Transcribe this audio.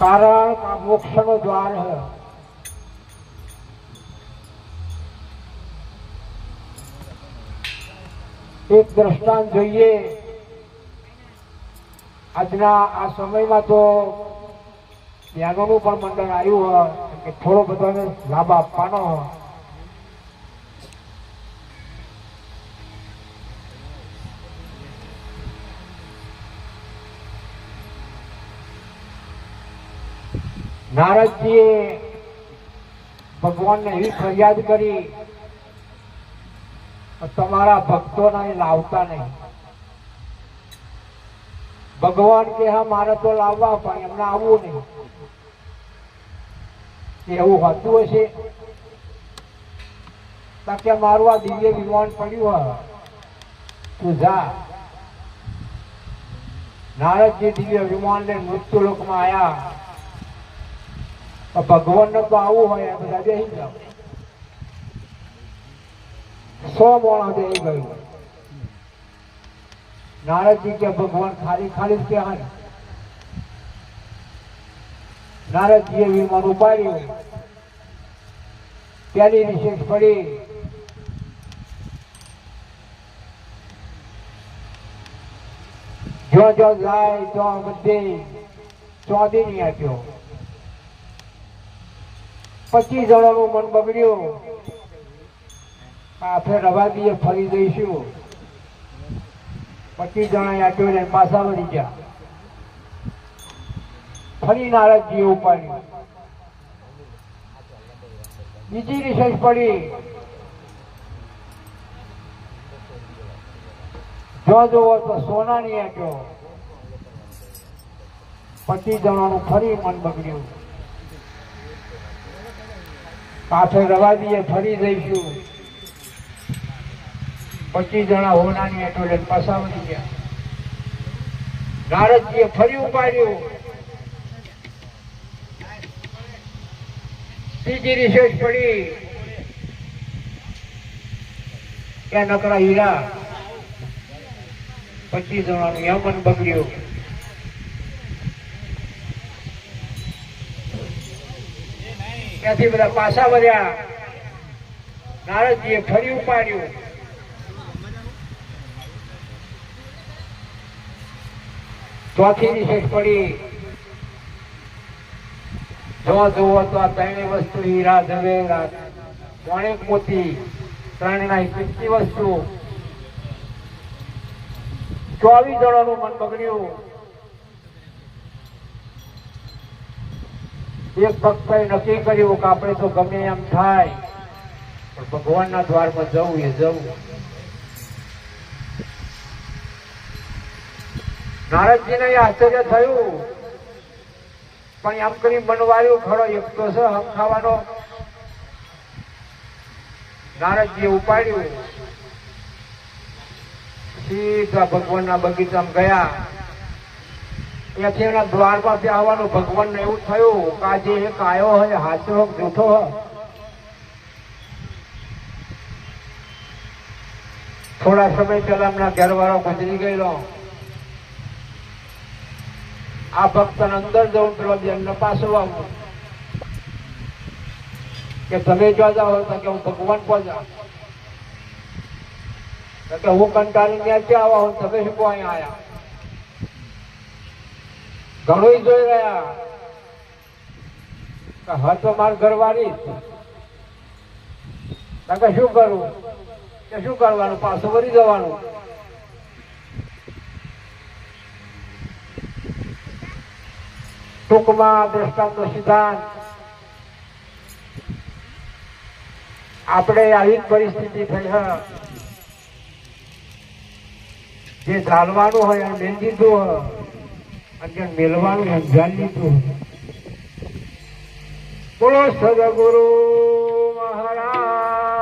कारण का मोक्ष नो द्वार है। एक दृष्टांत જોઈએ આજના આ સમયમાં તો જ્ઞાનોનું પણ મંડળ આવ્યું હોય કે થોડો બધાને લાભ આપવાનો હોય। નારદજીએ ભગવાનને એવી ફરિયાદ કરી તમારા ભક્તોને લાવતા નહીં। ભગવાન કે હા મારે તો લાવવા પણ એમને આવવું નહીં। એવું હોતું હશે કે મારું આ દિવ્ય વિમાન પડ્યું હોય તું જા। નારદજી દિવ્ય વિમાન લઈને મૃત્યુલોકમાં આવ્યા। ભગવાન ને તો આવું હોય બધા બેસી જાઓ। 100 મોણા બેસી ગયું। नारद जी के भगवान खाली खाली क्या है। नारद जी विमान उपाड़્યું। पहली विशेष पड़ी जो जो जाए तो बधे 14 नहीं आप्यो। 25 જણાનું મન બગડ્યું। આ ફેર રવા દીએ ફરી જઈશું। 25 જણા આપ્યો ને પાછા વળી ગયા। ફરી નારદજીએ ઉપાડ્યું। બીજી રિસર્ચ પડી જો જોવો તો સોનાની આપ્યો। 25 જણાનું ફરી મન બગડ્યું। પાછળ રવા દીએ ફરી જઈશું। 25 જણા હોનાની આટો લઈને પાછા વળી ગયા। નારદજીએ ફરી ઉપાડ્યું। ત્રીજી રિસર્ચ પડી કે નકરા હીરા। 25 જણાનું યમન બગડ્યું। ત્યાંથી બધા પાછા વળ્યા। નારદજીએ ફરી ઉપાડ્યું। चौथी विशेष पड़ी जो जुओ तो आ 3 वस्तु हीरा जवेरात माणिक मोती 3 किंमती वस्तु। 24 જણાનું મન બગડ્યું। એક ભક્તએ નક્કી કર્યું કે આપણે તો ગમે એમ થાય પણ ભગવાનના દ્વારમાં જવું એ જવું। नारदजी ने आश्चर्य थयु पण एम करी बनवायो खरो एक तो छे हम खावानो। नारदजीए उपाड्યું। सीधा भगवानना बगीचामां गया। ત્યાંથી એના દ્વારમાં આવવાનું ભગવાનને એવું થયું કે આજે એક આયો હોય સાચો હોય જૂઠો હોય। થોડા સમય પહેલા એમના ઘરવાળો ગુજરી ગયેલો। आ भक्त अंदर जाऊन पेलो बेन पासो आवो के तमे जो जाओ तो के भगवान को जा तो के हूँ कंटाळी न्याचे आवा हूँ तमे शू अहीं आया। घणोई जोई रह्या के हा तो मार घरवाળી तो के शू करूं के शू करवानुं पाछो वળી जवानुं। टूंकमां दृष्टांतनो सिद्धांत આપણે આવી પરિસ્થિતિ થઈ છે જે ચાલવાનું હોય એને મેળ દીધું હોય અને જે મેળવાનું સમજાવી દીધું। બોલો સદગુરુ મહારાજનો